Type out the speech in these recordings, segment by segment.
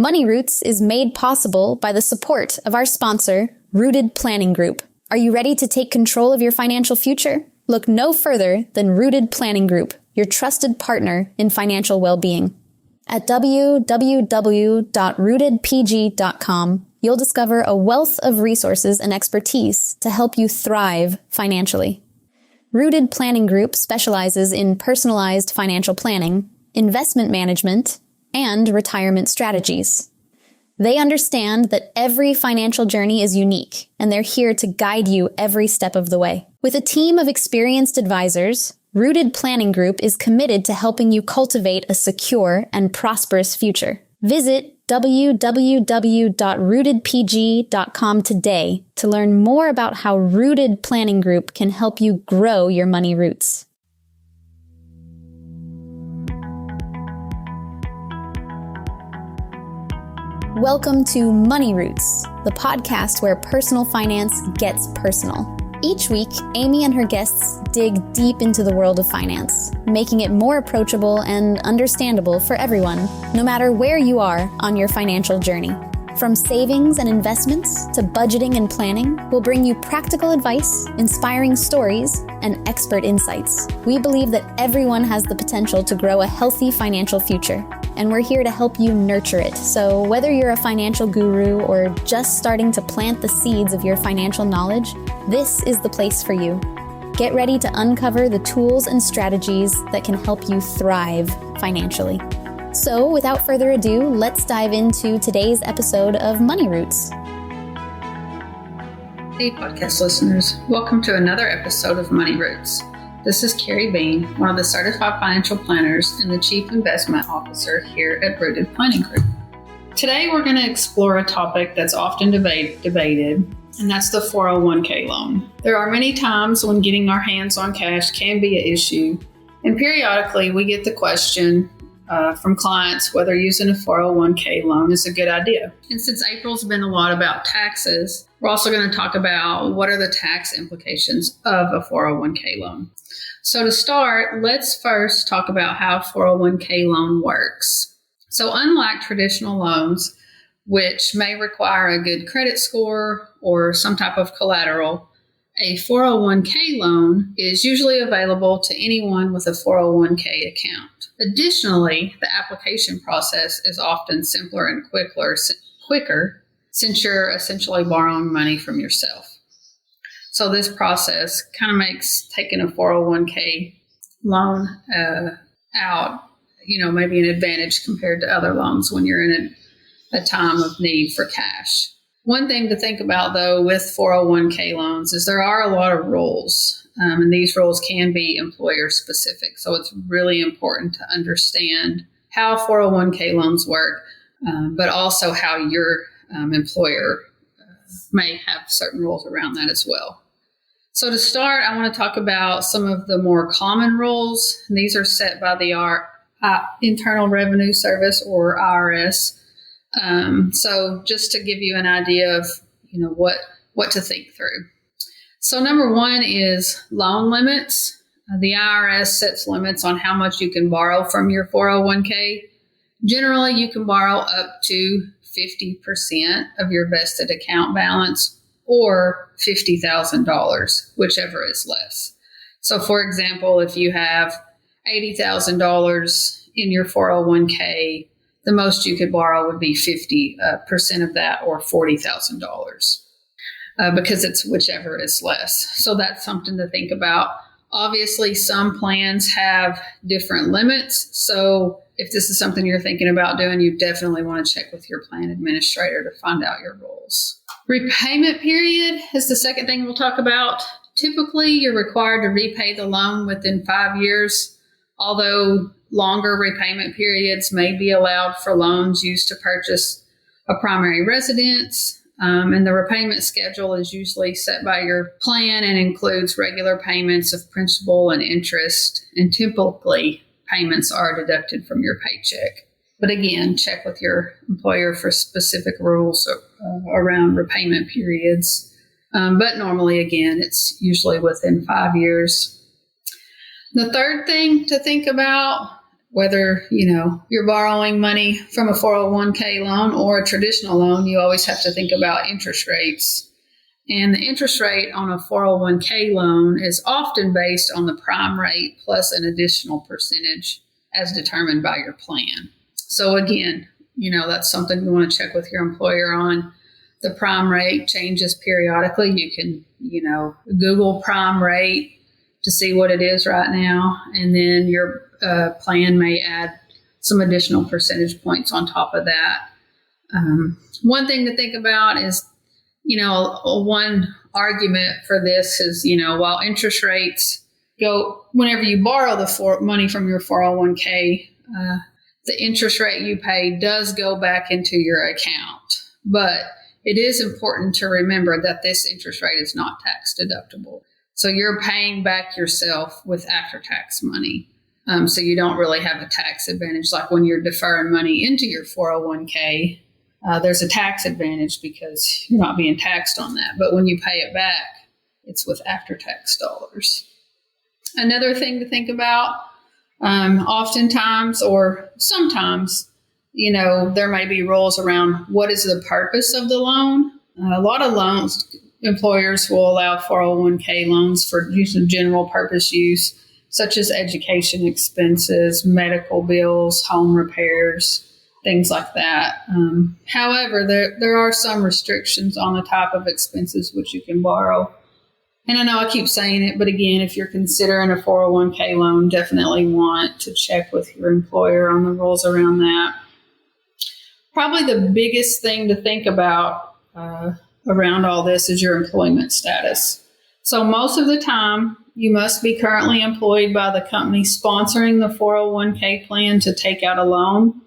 Money Roots is made possible by the support of our sponsor, Rooted Planning Group. Are you ready to take control of your financial future? Look no further than Rooted Planning Group, your trusted partner in financial well-being. At www.rootedpg.com, you'll discover a wealth of resources and expertise to help you thrive financially. Rooted Planning Group specializes in personalized financial planning, investment management, and retirement strategies. They understand that every financial journey is unique, and they're here to guide you every step of the way. With a team of experienced advisors, Rooted Planning Group is committed to helping you cultivate a secure and prosperous future. Visit www.rootedpg.com today to learn more about how Rooted Planning Group can help you grow your money roots. Welcome to Money Roots, the podcast where personal finance gets personal. Each week, Amy and her guests dig deep into the world of finance, making it more approachable and understandable for everyone, no matter where you are on your financial journey. From savings and investments to budgeting and planning, we'll bring you practical advice, inspiring stories, and expert insights. We believe that everyone has the potential to grow a healthy financial future, and we're here to help you nurture it. So whether you're a financial guru or just starting to plant the seeds of your financial knowledge, this is the place for you. Get ready to uncover the tools and strategies that can help you thrive financially. So without further ado, let's dive into today's episode of Money Roots. Hey podcast listeners, welcome to another episode of Money Roots. This is Kerrie Beene, one of the certified financial planners and the chief investment officer here at Rooted Planning Group. Today we're going to explore a topic that's often debated, and that's the 401k loan. There are many times when getting our hands on cash can be an issue, and periodically we get the question from clients whether using a 401k loan is a good idea. And since April's been a lot about taxes, we're also going to talk about what are the tax implications of a 401k loan. So to start, let's first talk about how a 401k loan works. So unlike traditional loans, which may require a good credit score or some type of collateral, a 401k loan is usually available to anyone with a 401k account. Additionally, the application process is often simpler and quicker since you're essentially borrowing money from yourself. So this process kind of makes taking a 401k loan out, maybe an advantage compared to other loans when you're in a time of need for cash. One thing to think about, though, with 401k loans is there are a lot of rules. And these rules can be employer specific. So it's really important to understand how 401k loans work, but also how your employer may have certain rules around that as well. So to start, I want to talk about some of the more common rules. And these are set by the Internal Revenue Service, or IRS. So just to give you an idea of what to think through. So number one is loan limits. The IRS sets limits on how much you can borrow from your 401k. Generally, you can borrow up to 50% of your vested account balance or $50,000, whichever is less. So for example, if you have $80,000 in your 401k, the most you could borrow would be 50% of that, or $40,000. Because it's whichever is less. So that's something to think about. Obviously, some plans have different limits. So if this is something you're thinking about doing, you definitely want to check with your plan administrator to find out your rules. Repayment period is the second thing we'll talk about. Typically, you're required to repay the loan within 5 years, although longer repayment periods may be allowed for loans used to purchase a primary residence. And the repayment schedule is usually set by your plan and includes regular payments of principal and interest. And typically, payments are deducted from your paycheck. But again, check with your employer for specific rules around repayment periods. But normally, again, it's usually within 5 years. The third thing to think about whether, you're borrowing money from a 401k loan or a traditional loan, you always have to think about interest rates. And the interest rate on a 401k loan is often based on the prime rate plus an additional percentage as determined by your plan. So again, that's something you want to check with your employer on. The prime rate changes periodically. You can, Google prime rate to see what it is right now. And then your plan may add some additional percentage points on top of that. One thing to think about is, one argument for this is, while interest rates go, whenever you borrow the money from your 401k, the interest rate you pay does go back into your account. But it is important to remember that this interest rate is not tax deductible. So you're paying back yourself with after-tax money. So you don't really have a tax advantage. Like when you're deferring money into your 401k, there's a tax advantage because you're not being taxed on that. But when you pay it back, it's with after-tax dollars. Another thing to think about, oftentimes or sometimes, there may be rules around what is the purpose of the loan. A lot of loans, employers will allow 401k loans for general purpose use, such as education expenses, medical bills, home repairs, things like that. However, there are some restrictions on the type of expenses which you can borrow. And I know I keep saying it, but again, if you're considering a 401k loan, definitely want to check with your employer on the rules around that. Probably the biggest thing to think about around all this is your employment status. So most of the time, you must be currently employed by the company sponsoring the 401k plan to take out a loan.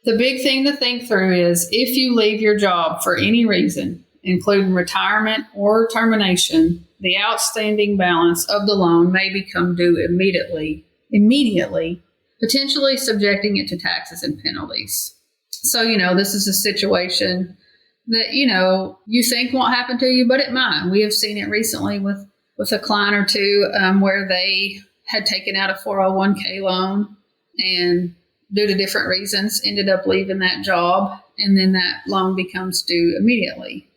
The big thing to think through is if you leave your job for any reason, including retirement or termination, the outstanding balance of the loan may become due immediately, potentially subjecting it to taxes and penalties. So, this is a situation that, you think won't happen to you, but it might. We have seen it recently with a client or two where they had taken out a 401k loan and due to different reasons ended up leaving that job, and then that loan becomes due immediately.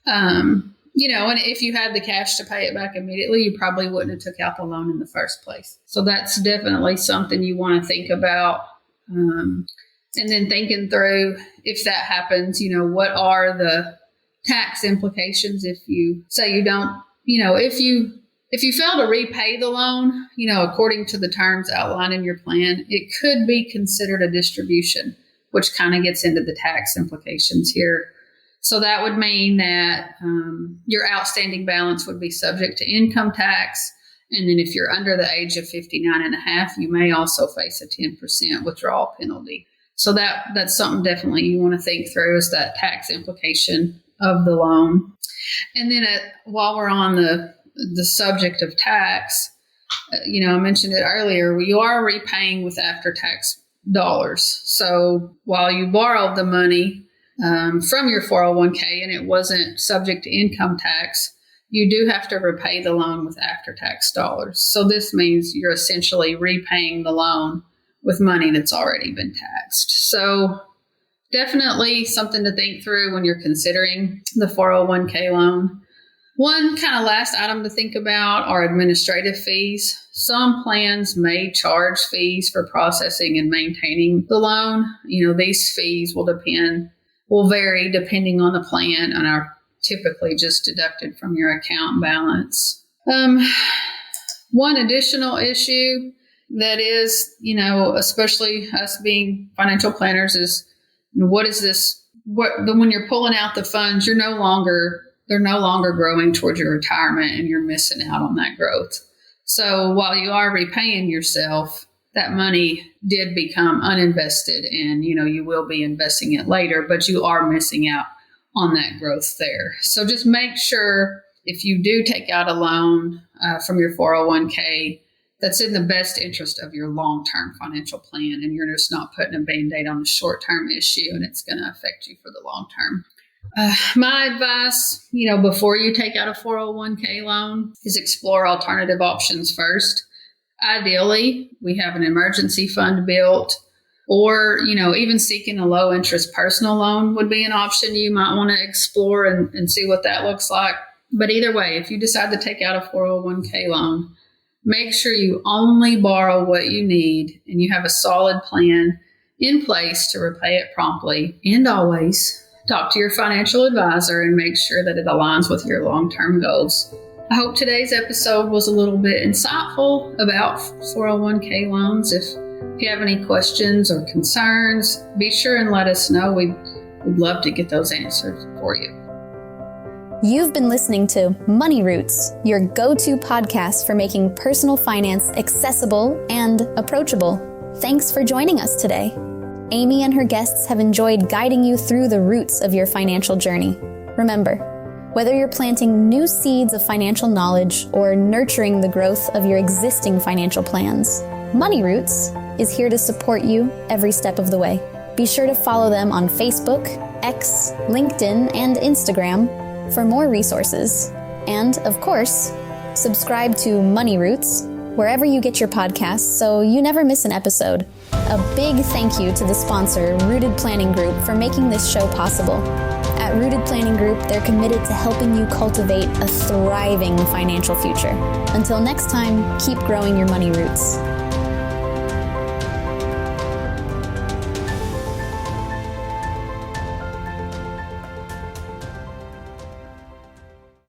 And if you had the cash to pay it back immediately, you probably wouldn't have took out the loan in the first place. So that's definitely something you want to think about. And then thinking through if that happens, what are the tax implications if you say you don't, if you fail to repay the loan, according to the terms outlined in your plan, it could be considered a distribution, which kind of gets into the tax implications here. So that would mean that your outstanding balance would be subject to income tax. And then if you're under the age of 59 and a half, you may also face a 10% withdrawal penalty. So that's something definitely you want to think through is that tax implication of the loan. And then while we're on the subject of tax, I mentioned it earlier, you are repaying with after-tax dollars. So while you borrowed the money from your 401k and it wasn't subject to income tax, you do have to repay the loan with after-tax dollars. So this means you're essentially repaying the loan with money that's already been taxed. So definitely something to think through when you're considering the 401k loan. One kind of last item to think about are administrative fees. Some plans may charge fees for processing and maintaining the loan. These fees will vary depending on the plan and are typically just deducted from your account balance. One additional issue that is, especially us being financial planners is, what is this? When you're pulling out the funds, they're no longer growing towards your retirement and you're missing out on that growth. So while you are repaying yourself, that money did become uninvested and, you will be investing it later, but you are missing out on that growth there. So just make sure if you do take out a loan from your 401k, that's in the best interest of your long-term financial plan and you're just not putting a Band-Aid on a short-term issue and it's going to affect you for the long term. My advice, before you take out a 401k loan is explore alternative options first. Ideally, we have an emergency fund built, or, even seeking a low interest personal loan would be an option you might want to explore and see what that looks like. But either way, if you decide to take out a 401k loan, make sure you only borrow what you need and you have a solid plan in place to repay it promptly. And always talk to your financial advisor and make sure that it aligns with your long-term goals. I hope today's episode was a little bit insightful about 401k loans. If you have any questions or concerns, be sure and let us know. We'd love to get those answered for you. You've been listening to Money Roots, your go-to podcast for making personal finance accessible and approachable. Thanks for joining us today. Amy and her guests have enjoyed guiding you through the roots of your financial journey. Remember, whether you're planting new seeds of financial knowledge or nurturing the growth of your existing financial plans, Money Roots is here to support you every step of the way. Be sure to follow them on Facebook, X, LinkedIn, and Instagram for more resources. And, of course, subscribe to Money Roots wherever you get your podcasts so you never miss an episode. A big thank you to the sponsor, Rooted Planning Group, for making this show possible. At Rooted Planning Group, they're committed to helping you cultivate a thriving financial future. Until next time, keep growing your money roots.